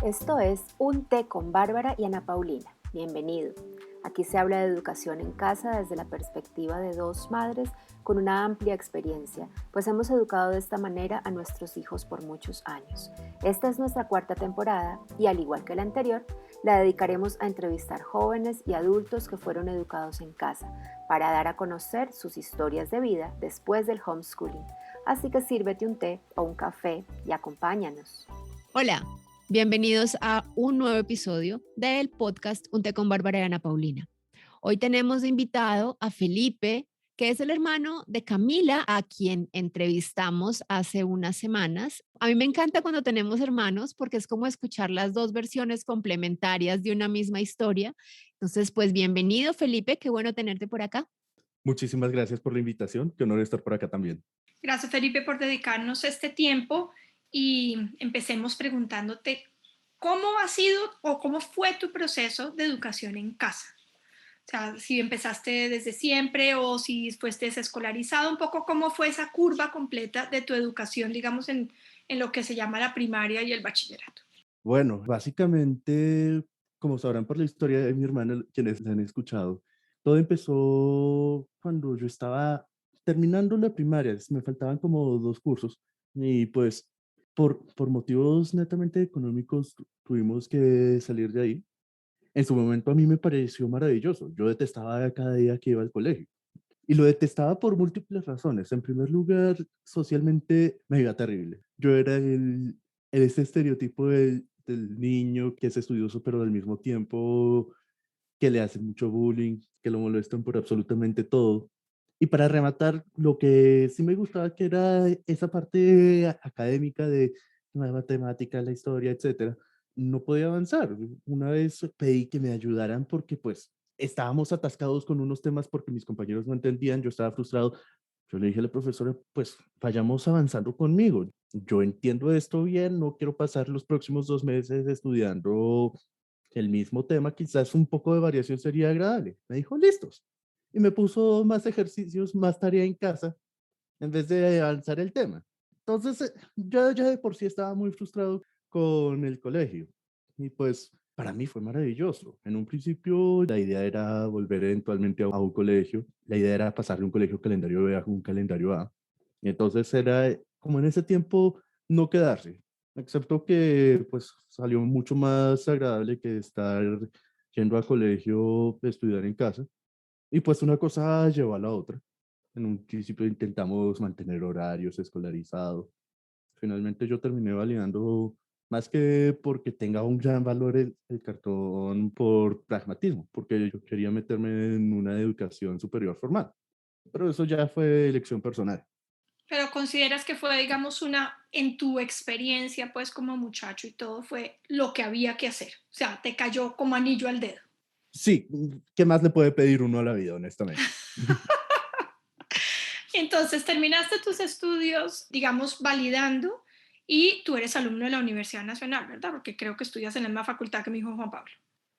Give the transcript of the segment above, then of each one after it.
Esto es Un té con Bárbara y Ana Paulina. Bienvenido. Aquí se habla de educación en casa desde la perspectiva de dos madres con una amplia experiencia, pues hemos educado de esta manera a nuestros hijos por muchos años. Esta es nuestra cuarta temporada y, al igual que la anterior, la dedicaremos a entrevistar jóvenes y adultos que fueron educados en casa para dar a conocer sus historias de vida después del homeschooling. Así que sírvete un té o un café y acompáñanos. Hola, bienvenidos a un nuevo episodio del podcast Un té con Bárbara y Ana Paulina. Hoy tenemos de invitado a Felipe, que es el hermano de Camila, a quien entrevistamos hace unas semanas. A mí me encanta cuando tenemos hermanos porque es como escuchar las dos versiones complementarias de una misma historia. Entonces, pues bienvenido Felipe, qué bueno tenerte por acá. Muchísimas gracias por la invitación. Qué honor estar por acá también. Gracias, Felipe, por dedicarnos este tiempo y empecemos preguntándote cómo ha sido o cómo fue tu proceso de educación en casa. O sea, si empezaste desde siempre o si fuiste desescolarizado, un poco cómo fue esa curva completa de tu educación, digamos, en lo que se llama la primaria y el bachillerato. Bueno, básicamente, como sabrán por la historia de mi hermana, quienes la han escuchado, todo empezó cuando yo estaba terminando la primaria. Me faltaban como 2 cursos y pues por motivos netamente económicos tuvimos que salir de ahí. En su momento a mí me pareció maravilloso. Yo detestaba cada día que iba al colegio. Y lo detestaba por múltiples razones. En primer lugar, socialmente me iba terrible. Yo era ese estereotipo del niño que es estudioso, pero al mismo tiempo que le hacen mucho bullying, que lo molestan por absolutamente todo. Y para rematar, lo que sí me gustaba que era esa parte académica de la matemática, la historia, etcétera, no podía avanzar. Una vez pedí que me ayudaran porque pues estábamos atascados con unos temas porque mis compañeros no entendían, yo estaba frustrado. Yo le dije a la profesora, pues vayamos avanzando conmigo. Yo entiendo esto bien, no quiero pasar los próximos 2 meses estudiando el mismo tema, quizás un poco de variación sería agradable. Me dijo, listos. Y me puso más ejercicios, más tarea en casa, en vez de avanzar el tema. Entonces, yo ya de por sí estaba muy frustrado con el colegio. Y pues para mí fue maravilloso. En un principio la idea era volver eventualmente a un colegio. La idea era pasarle un colegio calendario B a un calendario A. Y entonces era como en ese tiempo no quedarse. Excepto que pues salió mucho más agradable que estar yendo al colegio, estudiar en casa. Y pues una cosa llevó a la otra. En un principio intentamos mantener horarios escolarizados. Finalmente yo terminé validando más que porque tenga un gran valor el cartón por pragmatismo, porque yo quería meterme en una educación superior formal. Pero eso ya fue elección personal. Pero consideras que fue, digamos, en tu experiencia, pues como muchacho y todo, fue lo que había que hacer. O sea, te cayó como anillo al dedo. Sí, ¿qué más le puede pedir uno a la vida, honestamente? Entonces terminaste tus estudios, digamos, validando y tú eres alumno de la Universidad Nacional, ¿verdad? Porque creo que estudias en la misma facultad que mi hijo Juan Pablo.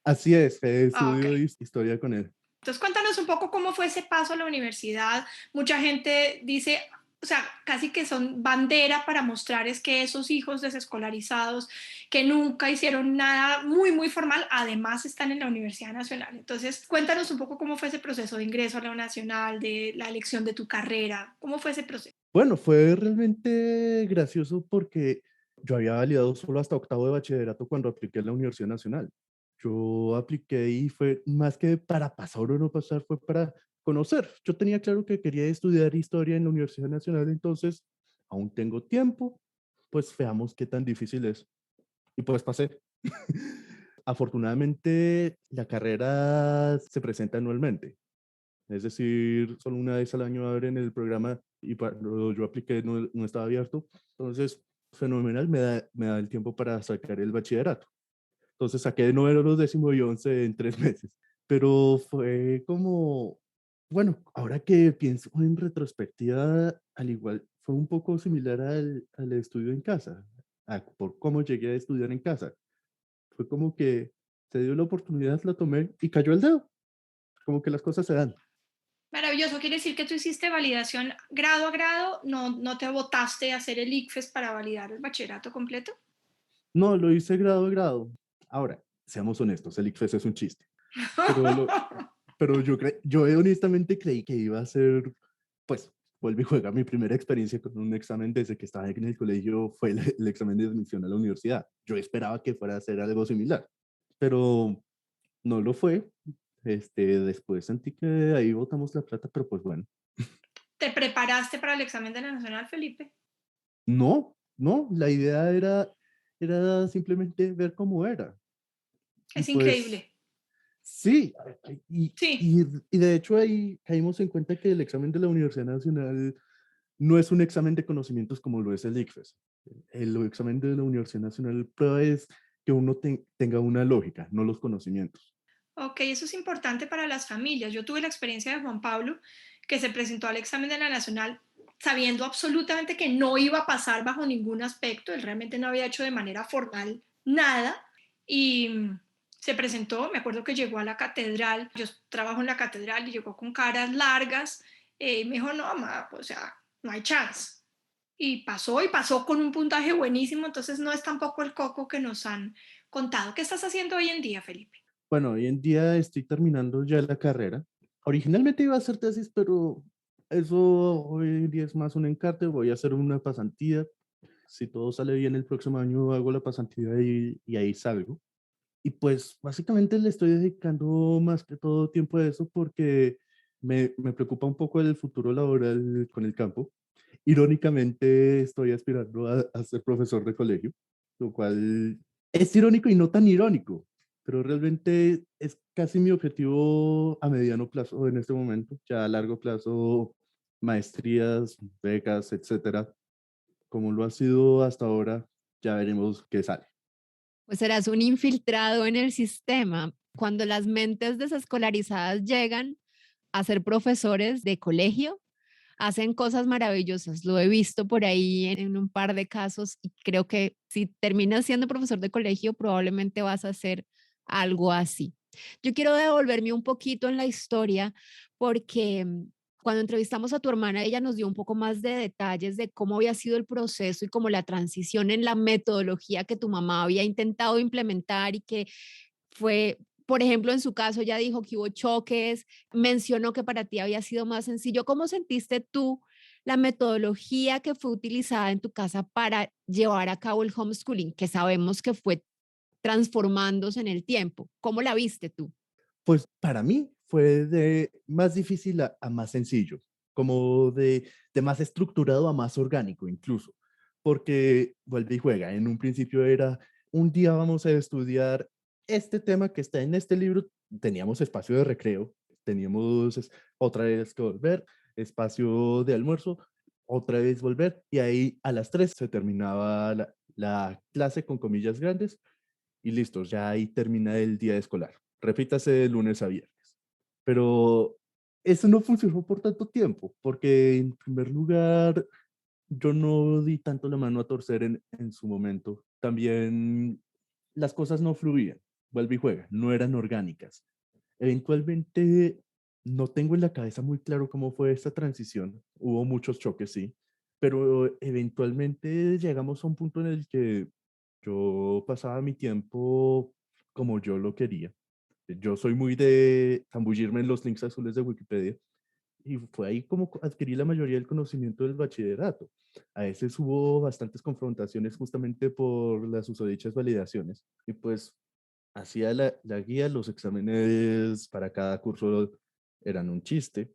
Así es, Ok. estudio historia con él. Entonces cuéntanos un poco cómo fue ese paso a la universidad. Mucha gente dice, o sea, casi que son bandera para mostrar es que esos hijos desescolarizados que nunca hicieron nada muy, muy formal, además están en la Universidad Nacional. Entonces, cuéntanos un poco cómo fue ese proceso de ingreso a la Nacional, de la elección de tu carrera, cómo fue ese proceso. Bueno, fue realmente gracioso porque yo había validado solo hasta octavo de bachillerato cuando apliqué a la Universidad Nacional. Yo apliqué y fue más que para pasar o no pasar, fue para conocer. Yo tenía claro que quería estudiar historia en la Universidad Nacional, entonces aún tengo tiempo, pues veamos qué tan difícil es. Y pues pasé. Afortunadamente, la carrera se presenta anualmente. Es decir, solo una vez al año abren el programa y cuando yo apliqué no estaba abierto. Entonces, fenomenal, me da el tiempo para sacar el bachillerato. Entonces saqué de noveno, décimo y 11 en 3 meses. Pero fue como, bueno, ahora que pienso en retrospectiva, al igual, fue un poco similar al estudio en casa, por cómo llegué a estudiar en casa. Fue como que se dio la oportunidad, la tomé y cayó el dedo. Como que las cosas se dan. Maravilloso, quiere decir que tú hiciste validación grado a grado, no te botaste a hacer el ICFES para validar el bachillerato completo. No, lo hice grado a grado. Ahora, seamos honestos, el ICFES es un chiste. Pero, yo honestamente creí que iba a ser, pues, vuelve y juega. Mi primera experiencia con un examen desde que estaba en el colegio fue el examen de admisión a la universidad. Yo esperaba que fuera a ser algo similar, pero no lo fue. Después sentí que ahí botamos la plata, pero pues bueno. ¿Te preparaste para el examen de la Nacional, Felipe? No, no, la idea era simplemente ver cómo era. Y Es pues increíble. sí, Sí. y de hecho ahí caímos en cuenta que el examen de la Universidad Nacional no es un examen de conocimientos como lo es el ICFES. El examen de la Universidad Nacional prueba es que uno tenga una lógica, no los conocimientos. Ok, eso es importante para las familias. Yo tuve la experiencia de Juan Pablo, que se presentó al examen de la Nacional sabiendo absolutamente que no iba a pasar bajo ningún aspecto. Él realmente no había hecho de manera formal nada. Y se presentó, me acuerdo que llegó a la catedral, yo trabajo en la catedral y llegó con caras largas. Y me dijo, no, mamá, o sea, no hay chance. Y pasó con un puntaje buenísimo, entonces no es tampoco el coco que nos han contado. ¿Qué estás haciendo hoy en día, Felipe? Bueno, hoy en día estoy terminando ya la carrera. Originalmente iba a hacer tesis, pero eso hoy en día es más un encarte. Voy a hacer una pasantía. Si todo sale bien el próximo año, hago la pasantía y ahí salgo. Y pues básicamente le estoy dedicando más que todo tiempo a eso porque me preocupa un poco el futuro laboral con el campo. Irónicamente, estoy aspirando a ser profesor de colegio, lo cual es irónico y no tan irónico, pero realmente es casi mi objetivo a mediano plazo en este momento. Ya a largo plazo, maestrías, becas, etcétera. Como lo ha sido hasta ahora, ya veremos qué sale. Pues serás un infiltrado en el sistema. Cuando las mentes desescolarizadas llegan a ser profesores de colegio, hacen cosas maravillosas. Lo he visto por ahí en un par de casos y creo que si terminas siendo profesor de colegio, probablemente vas a hacer algo así. Yo quiero devolverme un poquito en la historia porque cuando entrevistamos a tu hermana, ella nos dio un poco más de detalles de cómo había sido el proceso y cómo la transición en la metodología que tu mamá había intentado implementar y que fue, por ejemplo, en su caso, ya dijo que hubo choques, mencionó que para ti había sido más sencillo. ¿Cómo sentiste tú la metodología que fue utilizada en tu casa para llevar a cabo el homeschooling, que sabemos que fue transformándose en el tiempo? ¿Cómo la viste tú? Pues para mí fue de más difícil a más sencillo, como de más estructurado a más orgánico incluso, porque vuelve y juega. En un principio era, un día vamos a estudiar este tema que está en este libro, teníamos espacio de recreo, teníamos otra vez que volver, espacio de almuerzo, otra vez volver, y ahí a las 3 se terminaba la clase con comillas grandes y listo, ya ahí termina el día escolar. Repítase de lunes a viernes. Pero eso no funcionó por tanto tiempo, porque en primer lugar, yo no di tanto la mano a torcer en su momento. También las cosas no fluían, vuelve y juega, no eran orgánicas. Eventualmente, no tengo en la cabeza muy claro cómo fue esta transición. Hubo muchos choques, sí, pero eventualmente llegamos a un punto en el que yo pasaba mi tiempo como yo lo quería. Yo soy muy de zambullirme en los links azules de Wikipedia y fue ahí como adquirí la mayoría del conocimiento del bachillerato. A veces hubo bastantes confrontaciones justamente por las usodichas validaciones y pues hacía la guía, los exámenes para cada curso eran un chiste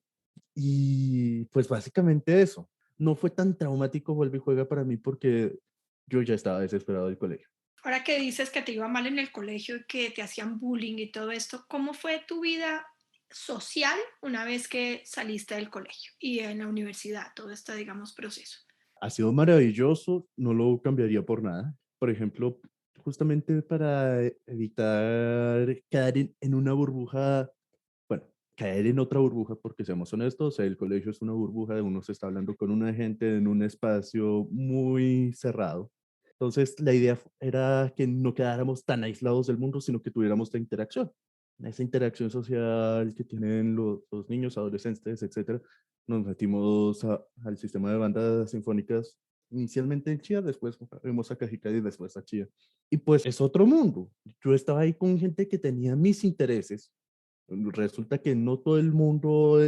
y pues básicamente eso. No fue tan traumático vuelve y juega para mí porque yo ya estaba desesperado del colegio. Ahora que dices que te iba mal en el colegio y que te hacían bullying y todo esto, ¿cómo fue tu vida social una vez que saliste del colegio y en la universidad, todo este, digamos, proceso? Ha sido maravilloso, no lo cambiaría por nada. Por ejemplo, justamente para evitar caer en una burbuja, bueno, caer en otra burbuja, porque seamos honestos, el colegio es una burbuja de uno se está hablando con una gente en un espacio muy cerrado. Entonces, la idea era que no quedáramos tan aislados del mundo, sino que tuviéramos esa interacción social que tienen los niños, adolescentes, etcétera. Nos metimos al sistema de bandas sinfónicas inicialmente en Chía, después fuimos a Cajicá y después a Chía. Y pues es otro mundo. Yo estaba ahí con gente que tenía mis intereses. Resulta que no todo el mundo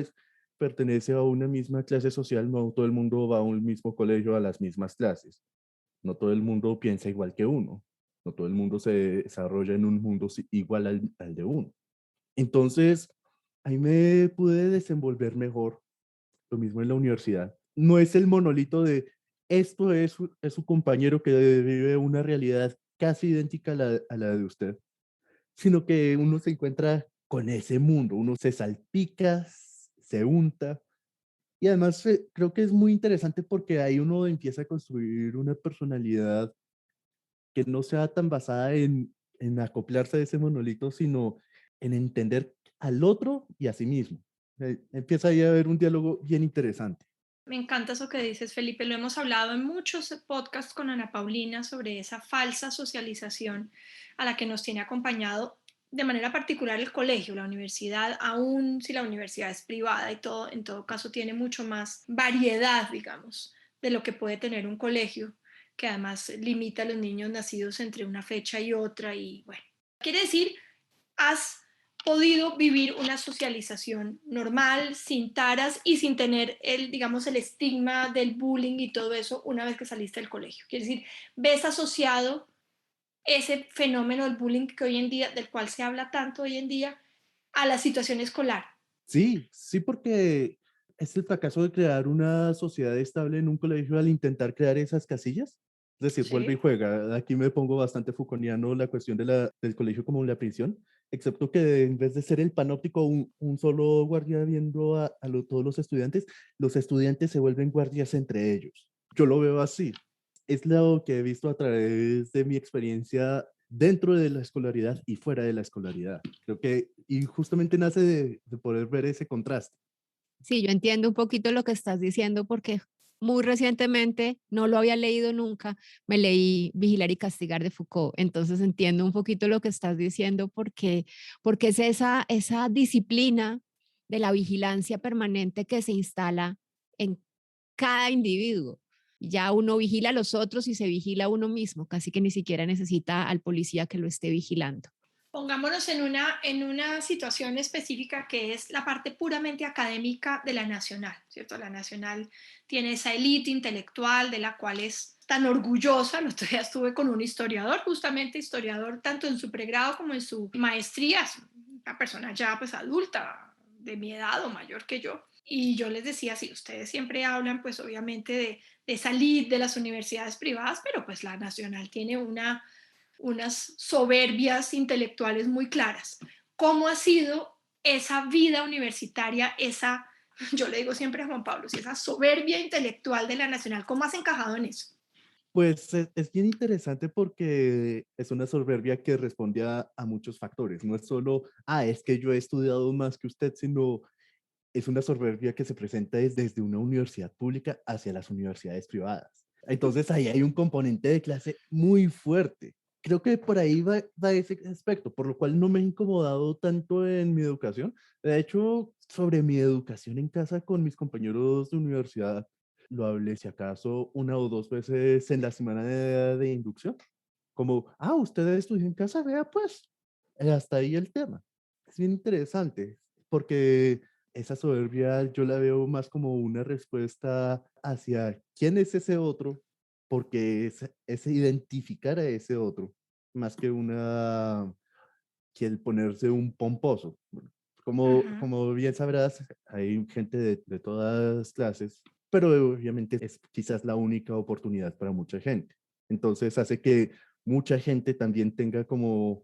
pertenece a una misma clase social, no todo el mundo va a un mismo colegio, a las mismas clases. No todo el mundo piensa igual que uno. No todo el mundo se desarrolla en un mundo igual al de uno. Entonces, ahí me pude desenvolver mejor. Lo mismo en la universidad. No es el monolito de esto es su compañero que vive una realidad casi idéntica a la de usted, sino que uno se encuentra con ese mundo, uno se salpica, se unta, y además creo que es muy interesante porque ahí uno empieza a construir una personalidad que no sea tan basada en acoplarse a ese monolito, sino en entender al otro y a sí mismo. Empieza ahí a haber un diálogo bien interesante. Me encanta eso que dices, Felipe. Lo hemos hablado en muchos podcasts con Ana Paulina sobre esa falsa socialización a la que nos tiene acompañado de manera particular el colegio, la universidad, aun si la universidad es privada y todo, en todo caso tiene mucho más variedad, digamos, de lo que puede tener un colegio, que además limita a los niños nacidos entre una fecha y otra. Y bueno, quiere decir, has podido vivir una socialización normal, sin taras y sin tener el, digamos, el estigma del bullying y todo eso una vez que saliste del colegio. Quiere decir, ves asociado ese fenómeno del bullying que hoy en día, del cual se habla tanto hoy en día, a la situación escolar. Sí, sí, porque es el fracaso de crear una sociedad estable en un colegio al intentar crear esas casillas. Es decir, vuelve y Sí. juega. Aquí me pongo bastante Foucaultiano la cuestión del colegio como la prisión, excepto que en vez de ser el panóptico, un solo guardia viendo todos los estudiantes se vuelven guardias entre ellos. Yo lo veo así. Es lo que he visto a través de mi experiencia dentro de la escolaridad y fuera de la escolaridad. Creo que, y justamente nace de poder ver ese contraste. Sí, yo entiendo un poquito lo que estás diciendo porque muy recientemente, no lo había leído nunca, me leí Vigilar y Castigar de Foucault, entonces entiendo un poquito lo que estás diciendo porque es esa disciplina de la vigilancia permanente que se instala en cada individuo. Ya uno vigila a los otros y se vigila a uno mismo, casi que ni siquiera necesita al policía que lo esté vigilando. Pongámonos en una situación específica que es la parte puramente académica de la Nacional, ¿cierto? La Nacional tiene esa élite intelectual de la cual es tan orgullosa. El otro día estuve con un historiador, justamente historiador, tanto en su pregrado como en su maestría, una persona ya pues adulta, de mi edad o mayor que yo. Y yo les decía, sí, ustedes siempre hablan pues obviamente de esa élite de las universidades privadas, pero pues la Nacional tiene unas soberbias intelectuales muy claras. ¿Cómo ha sido esa vida universitaria, esa, yo le digo siempre a Juan Pablo, si esa soberbia intelectual de la Nacional, cómo has encajado en eso? Pues es bien interesante porque es una soberbia que responde a muchos factores. No es solo, es que yo he estudiado más que usted, sino es una soberbia que se presenta desde una universidad pública hacia las universidades privadas. Entonces ahí hay un componente de clase muy fuerte. Creo que por ahí va ese aspecto, por lo cual no me he incomodado tanto en mi educación. De hecho, sobre mi educación en casa con mis compañeros de universidad, lo hablé si acaso una o dos veces en la semana de inducción. Como, usted estudió en casa, vea pues, hasta ahí el tema. Es bien interesante, porque esa soberbia yo la veo más como una respuesta hacia quién es ese otro, porque es identificar a ese otro, más que que el ponerse un pomposo. Bueno, Ujú. como bien sabrás, hay gente de todas clases, pero obviamente es quizás la única oportunidad para mucha gente. Entonces hace que mucha gente también tenga como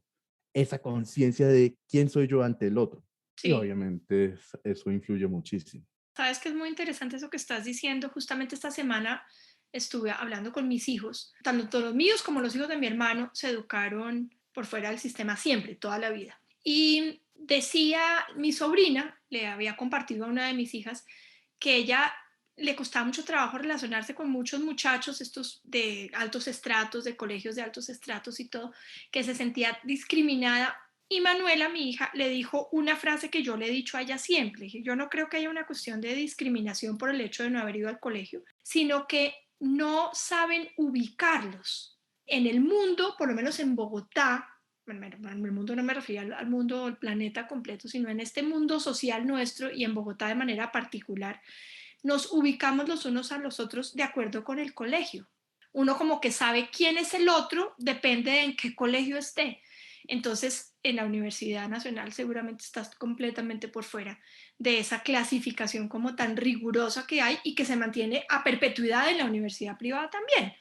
esa conciencia de quién soy yo ante el otro. Y Sí, obviamente eso influye muchísimo. sabes que es muy interesante eso que estás diciendo. Justamente esta semana estuve hablando con mis hijos, tanto los míos como los hijos de mi hermano se educaron por fuera del sistema siempre, toda la vida. Y decía mi sobrina, le había compartido a una de mis hijas, que ella le costaba mucho trabajo relacionarse con muchos muchachos, estos de altos estratos, de colegios de altos estratos y todo, que se sentía discriminada. Y Manuela, mi hija, le dijo una frase que yo le he dicho a ella siempre. Dije, yo no creo que haya una cuestión de discriminación por el hecho de no haber ido al colegio, sino que no saben ubicarlos. En el mundo, por lo menos en Bogotá, en el mundo no me refiero al mundo, al planeta completo, sino en este mundo social nuestro y en Bogotá de manera particular, nos ubicamos los unos a los otros de acuerdo con el colegio. Uno como que sabe quién es el otro, depende de en qué colegio esté. Entonces, en la Universidad Nacional seguramente estás completamente por fuera de esa clasificación como tan rigurosa que hay y que se mantiene a perpetuidad en la universidad privada también.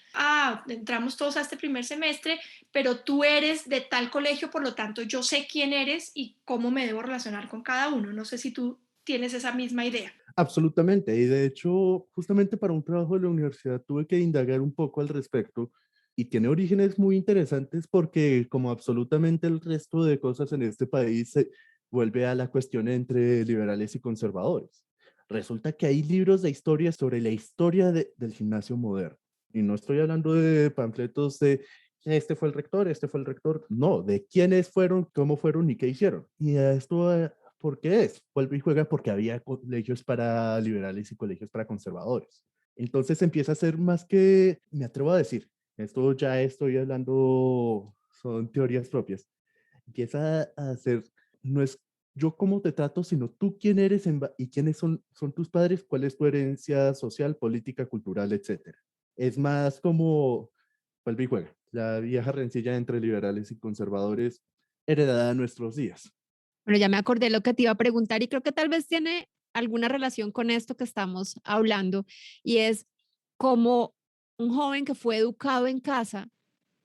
Entramos todos a este primer semestre, pero tú eres de tal colegio, por lo tanto yo sé quién eres y cómo me debo relacionar con cada uno. No sé si tú tienes esa misma idea. Absolutamente, y de hecho, justamente para un trabajo de la universidad tuve que indagar un poco al respecto y tiene orígenes muy interesantes porque como absolutamente el resto de cosas en este país se vuelve a la cuestión entre liberales y conservadores. Resulta que hay libros de historia sobre la historia del gimnasio moderno. Y no estoy hablando de panfletos de este fue el rector, este fue el rector. No, de quiénes fueron, cómo fueron y qué hicieron. Y a esto ¿por qué es? Vuelve y juega porque había colegios para liberales y colegios para conservadores. Entonces empieza a ser más que, me atrevo a decir, esto ya estoy hablando, son teorías propias. Empieza a ser, no es yo cómo te trato, sino tú quién eres y quiénes son tus padres, cuál es tu herencia social, política, cultural, etcétera. Es más como, vuelve y juega, la vieja rencilla entre liberales y conservadores heredada de nuestros días. Bueno, ya me acordé lo que te iba a preguntar y creo que tal vez tiene alguna relación con esto que estamos hablando y es como un joven que fue educado en casa,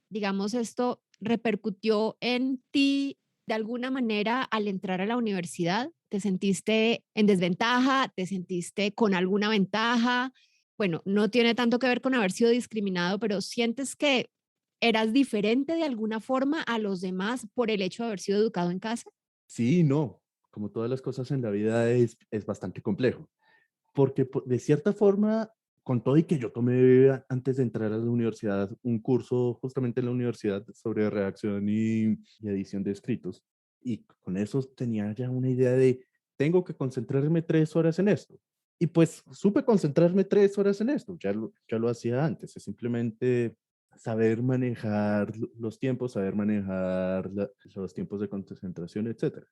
digamos, esto repercutió en ti de alguna manera al entrar a la universidad. ¿Te sentiste en desventaja? ¿Te sentiste con alguna ventaja? Bueno, no tiene tanto que ver con haber sido discriminado, pero sientes que eras diferente de alguna forma a los demás por el hecho de haber sido educado en casa. Sí y no, como todas las cosas en la vida es bastante complejo, porque de cierta forma, con todo y que yo tomé antes de entrar a la universidad un curso justamente en la universidad sobre redacción y edición de escritos, y con eso tenía ya una idea de, tengo que concentrarme 3 horas en esto. Y pues supe concentrarme 3 horas en esto, ya lo hacía antes, es simplemente saber manejar los tiempos, saber manejar los tiempos de concentración, etcétera,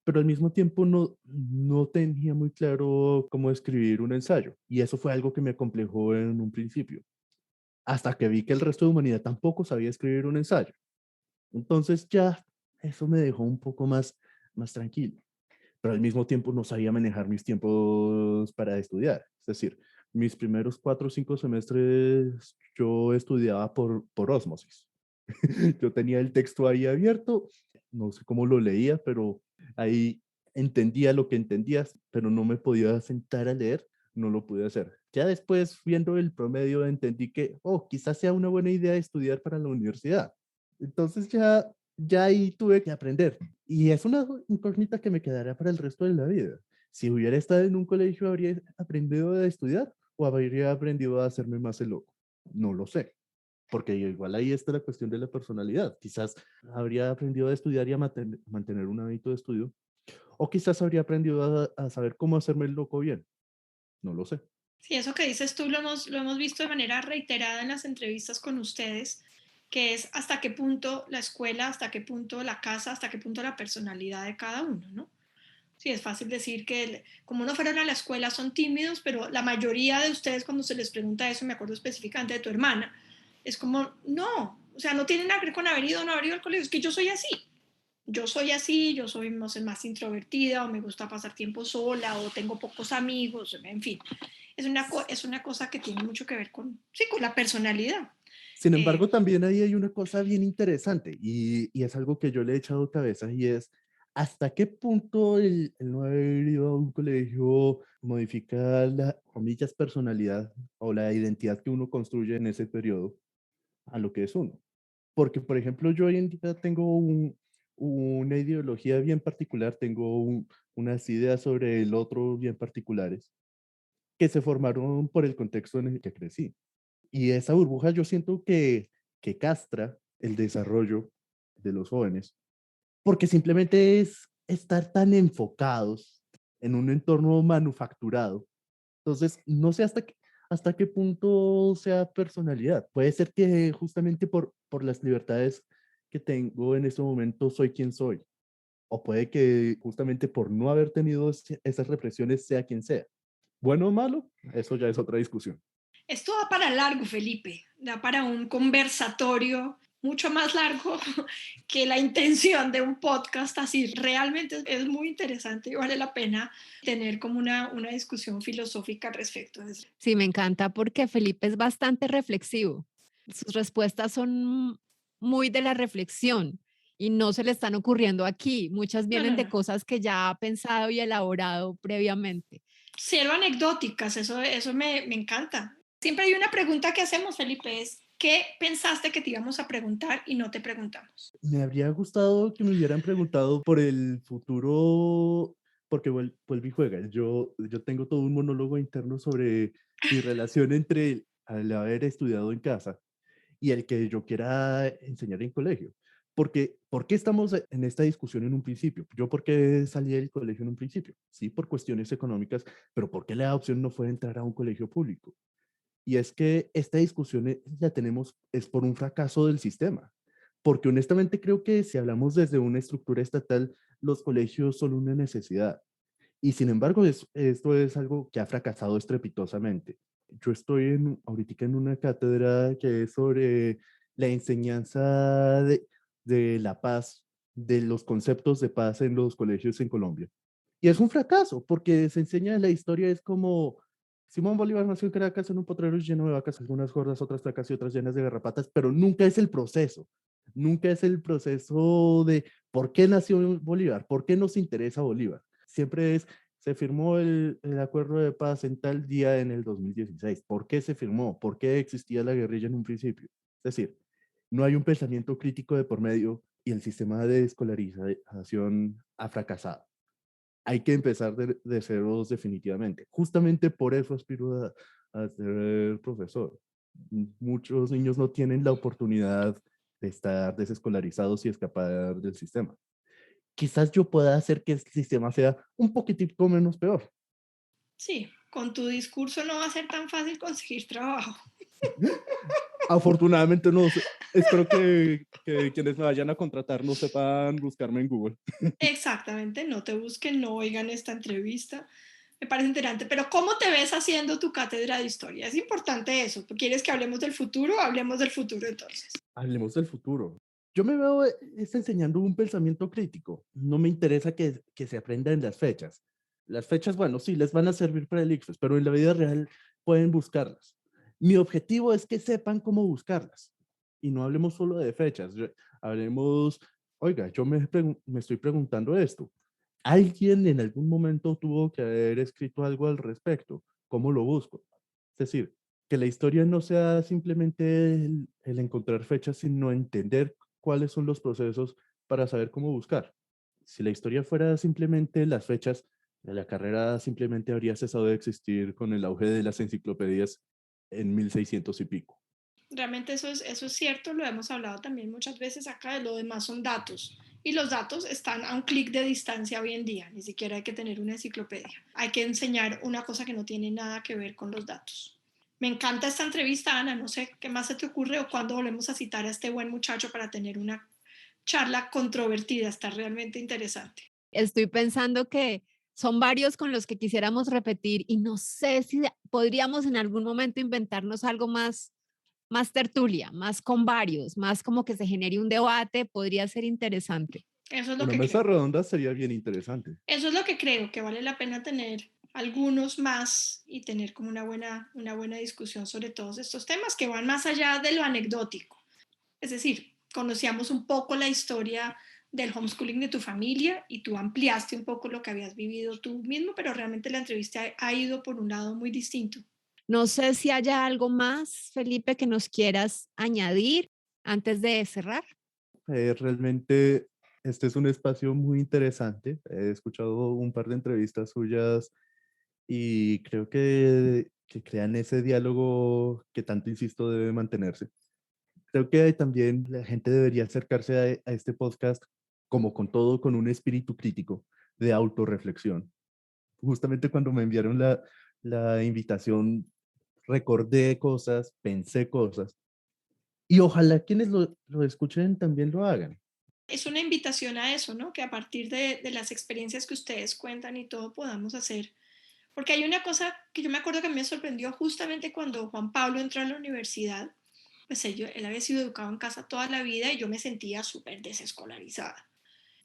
pero al mismo tiempo no tenía muy claro cómo escribir un ensayo. Y eso fue algo que me acomplejó en un principio, hasta que vi que el resto de humanidad tampoco sabía escribir un ensayo. Entonces ya eso me dejó un poco más tranquilo, pero al mismo tiempo no sabía manejar mis tiempos para estudiar. Es decir, mis primeros 4 o 5 semestres yo estudiaba por ósmosis. Yo tenía el texto ahí abierto, no sé cómo lo leía, pero ahí entendía lo que entendías, pero no me podía sentar a leer, no lo pude hacer. Ya después, viendo el promedio, entendí que, oh, quizás sea una buena idea estudiar para la universidad. Entonces ya ahí tuve que aprender. Y es una incógnita que me quedará para el resto de la vida. Si hubiera estado en un colegio, ¿habría aprendido a estudiar o habría aprendido a hacerme más el loco? No lo sé, porque igual ahí está la cuestión de la personalidad. Quizás habría aprendido a estudiar y a mantener un hábito de estudio, o quizás habría aprendido a saber cómo hacerme el loco bien. No lo sé. Sí, eso que dices tú lo hemos visto de manera reiterada en las entrevistas con ustedes, que es hasta qué punto la escuela, hasta qué punto la casa, hasta qué punto la personalidad de cada uno, ¿no? Sí, es fácil decir que como no fueron a la escuela son tímidos, pero la mayoría de ustedes cuando se les pregunta eso, me acuerdo específicamente de tu hermana, es como, no, o sea, no tiene nada que ver con haber ido o no haber ido al colegio, es que yo soy así. Yo soy así, yo soy no sé, más introvertida o me gusta pasar tiempo sola o tengo pocos amigos, en fin. Es una cosa que tiene mucho que ver con, sí, con la personalidad. Sin Eh, embargo, también ahí hay una cosa bien interesante y es algo que yo le he echado cabeza y es hasta qué punto el no haber ido a un colegio modifica la, comillas, personalidad o la identidad que uno construye en ese periodo a lo que es uno. Porque, por ejemplo, yo hoy en día tengo una ideología bien particular, tengo unas ideas sobre el otro bien particulares que se formaron por el contexto en el que crecí. Y esa burbuja yo siento que castra el desarrollo de los jóvenes, porque simplemente es estar tan enfocados en un entorno manufacturado. Entonces, no sé hasta qué punto sea personalidad. Puede ser que justamente por las libertades que tengo en este momento soy quien soy. O puede que justamente por no haber tenido esas represiones sea quien sea. Bueno o malo, eso ya es otra discusión. Esto da para largo, Felipe, da para un conversatorio mucho más largo que la intención de un podcast así. Realmente es muy interesante y vale la pena tener como una discusión filosófica al respecto. Sí, me encanta porque Felipe es bastante reflexivo. Sus respuestas son muy de la reflexión y no se le están ocurriendo aquí. Muchas No, vienen no, de no. cosas que ya ha pensado y elaborado previamente. Cero anecdóticas, eso me encanta. Siempre hay una pregunta que hacemos, Felipe, es ¿qué pensaste que te íbamos a preguntar y no te preguntamos? Me habría gustado que me hubieran preguntado por el futuro, porque vuelve y juega. Yo tengo todo un monólogo interno sobre mi relación entre el haber estudiado en casa y el que yo quiera enseñar en colegio. Porque, ¿por qué estamos en esta discusión en un principio? Yo, ¿por qué salí del colegio en un principio? Sí, por cuestiones económicas, pero ¿por qué la opción no fue entrar a un colegio público? Y es que esta discusión la tenemos, es por un fracaso del sistema. Porque honestamente creo que si hablamos desde una estructura estatal, los colegios son una necesidad. Y sin embargo, esto es algo que ha fracasado estrepitosamente. Yo estoy ahorita en una cátedra que es sobre la enseñanza de la paz, de los conceptos de paz en los colegios en Colombia. Y es un fracaso, porque se enseña la historia, es como Simón Bolívar nació en Caracas en un potrero lleno de vacas, algunas gordas, otras flacas y otras llenas de garrapatas, pero nunca es el proceso. Nunca es el proceso de por qué nació Bolívar, por qué nos interesa Bolívar. Siempre es, se firmó el acuerdo de paz en tal día en el 2016. ¿Por qué se firmó? ¿Por qué existía la guerrilla en un principio? Es decir, no hay un pensamiento crítico de por medio y el sistema de escolarización ha fracasado. Hay que empezar de ceros definitivamente. Justamente por eso aspiro a ser profesor. Muchos niños no tienen la oportunidad de estar desescolarizados y escapar del sistema. Quizás yo pueda hacer que el sistema sea un poquitico menos peor. Sí, con tu discurso no va a ser tan fácil conseguir trabajo. Afortunadamente no, espero que quienes me vayan a contratar no sepan buscarme en Google. Exactamente, no te busquen, no oigan esta entrevista. Me parece interesante, pero ¿cómo te ves haciendo tu cátedra de historia? Es importante eso. ¿Tú quieres que hablemos del futuro? Hablemos del futuro entonces. Hablemos del futuro. Yo me veo enseñando un pensamiento crítico. No me interesa que se aprenda en las fechas. Las fechas, bueno, sí, les van a servir para el ICFES, pero en la vida real pueden buscarlas. Mi objetivo es que sepan cómo buscarlas. Y no hablemos solo de fechas. Hablemos, oiga, yo me estoy preguntando esto. ¿Alguien en algún momento tuvo que haber escrito algo al respecto? ¿Cómo lo busco? Es decir, que la historia no sea simplemente el encontrar fechas, sino entender cuáles son los procesos para saber cómo buscar. Si la historia fuera simplemente las fechas, la carrera simplemente habría cesado de existir con el auge de las enciclopedias en 1600 y pico. Realmente eso es cierto, lo hemos hablado también muchas veces acá, lo demás son datos. Y los datos están a un clic de distancia hoy en día, ni siquiera hay que tener una enciclopedia. Hay que enseñar una cosa que no tiene nada que ver con los datos. Me encanta esta entrevista, Ana, no sé qué más se te ocurre o cuándo volvemos a citar a este buen muchacho para tener una charla controvertida, está realmente interesante. Estoy pensando que son varios con los que quisiéramos repetir y no sé si podríamos en algún momento inventarnos algo más tertulia, más con varios, más como que se genere un debate, podría ser interesante. Eso es lo Una que mesa creo. redonda sería bien interesante. Eso es lo que creo, que vale la pena tener algunos más y tener como una buena discusión sobre todos estos temas que van más allá de lo anecdótico. Es decir, conocíamos un poco la historia del homeschooling de tu familia y tú ampliaste un poco lo que habías vivido tú mismo, pero realmente la entrevista ha ido por un lado muy distinto. No sé si haya algo más, Felipe, que nos quieras añadir antes de cerrar. Realmente este es un espacio muy interesante. He escuchado un par de entrevistas suyas y creo que crean ese diálogo que tanto insisto debe mantenerse. Creo que también la gente debería acercarse a este podcast como con todo, con un espíritu crítico de autorreflexión. Justamente cuando me enviaron la invitación, recordé cosas, pensé cosas. Y ojalá quienes lo escuchen también lo hagan. Es una invitación a eso, ¿no? Que a partir de las experiencias que ustedes cuentan y todo podamos hacer. Porque hay una cosa que yo me acuerdo que me sorprendió justamente cuando Juan Pablo entró a la universidad. Pues él había sido educado en casa toda la vida y yo me sentía súper desescolarizada.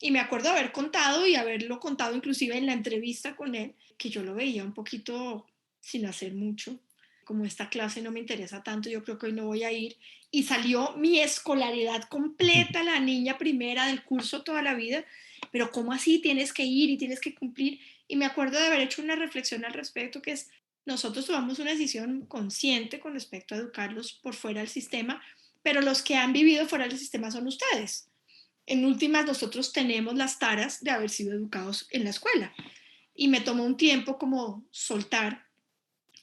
Y me acuerdo haber contado y haberlo contado inclusive en la entrevista con él, que yo lo veía un poquito sin hacer mucho. Como esta clase no me interesa tanto, yo creo que hoy no voy a ir. Y salió mi escolaridad completa, la niña primera del curso toda la vida. Pero ¿cómo así? Tienes que ir y tienes que cumplir. Y me acuerdo de haber hecho una reflexión al respecto, que es, nosotros tomamos una decisión consciente con respecto a educarlos por fuera del sistema, pero los que han vivido fuera del sistema son ustedes. En últimas, nosotros tenemos las taras de haber sido educados en la escuela. Y me tomó un tiempo como soltar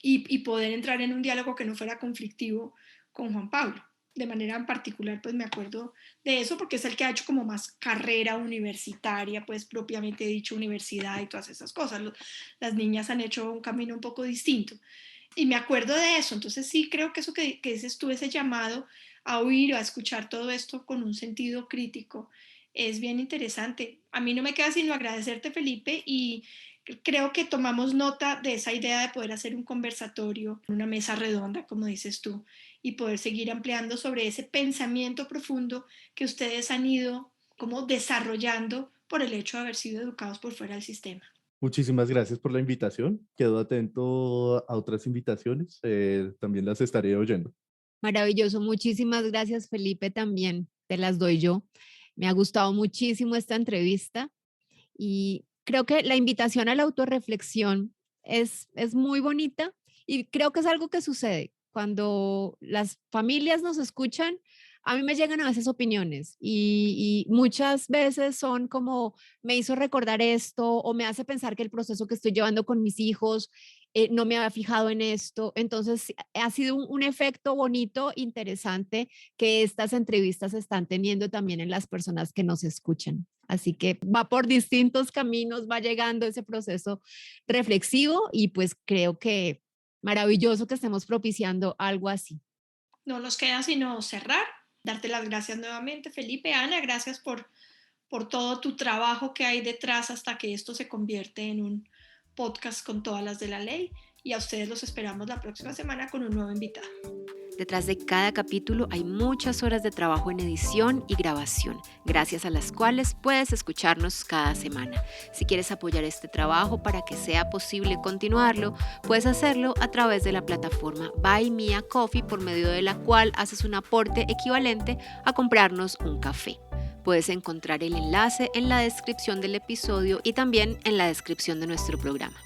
y poder entrar en un diálogo que no fuera conflictivo con Juan Pablo. De manera en particular, pues me acuerdo de eso porque es el que ha hecho como más carrera universitaria, pues propiamente dicho universidad y todas esas cosas. Las niñas han hecho un camino un poco distinto. Y me acuerdo de eso, entonces sí creo que eso que dices tú, ese llamado a oír o a escuchar todo esto con un sentido crítico, es bien interesante. A mí no me queda sino agradecerte, Felipe, y creo que tomamos nota de esa idea de poder hacer un conversatorio, una mesa redonda, como dices tú, y poder seguir ampliando sobre ese pensamiento profundo que ustedes han ido como desarrollando por el hecho de haber sido educados por fuera del sistema. Muchísimas gracias por la invitación. Quedo atento a otras invitaciones. También las estaré oyendo. Maravilloso, muchísimas gracias Felipe también, te las doy yo. Me ha gustado muchísimo esta entrevista y creo que la invitación a la autorreflexión es muy bonita y creo que es algo que sucede cuando las familias nos escuchan. A mí me llegan a veces opiniones y muchas veces son como, me hizo recordar esto o me hace pensar que el proceso que estoy llevando con mis hijos no me había fijado en esto. Entonces, ha sido un efecto bonito, interesante, que estas entrevistas están teniendo también en las personas que nos escuchan. Así que va por distintos caminos, va llegando ese proceso reflexivo y pues creo que maravilloso que estemos propiciando algo así. No nos queda sino cerrar, darte las gracias nuevamente, Felipe. Ana, gracias por todo tu trabajo que hay detrás hasta que esto se convierte en un podcast con todas las de la ley. Y a ustedes los esperamos la próxima semana con un nuevo invitado. Detrás de cada capítulo hay muchas horas de trabajo en edición y grabación, gracias a las cuales puedes escucharnos cada semana. Si quieres apoyar este trabajo para que sea posible continuarlo, puedes hacerlo a través de la plataforma Buy Me a Coffee, por medio de la cual haces un aporte equivalente a comprarnos un café. Puedes encontrar el enlace en la descripción del episodio y también en la descripción de nuestro programa.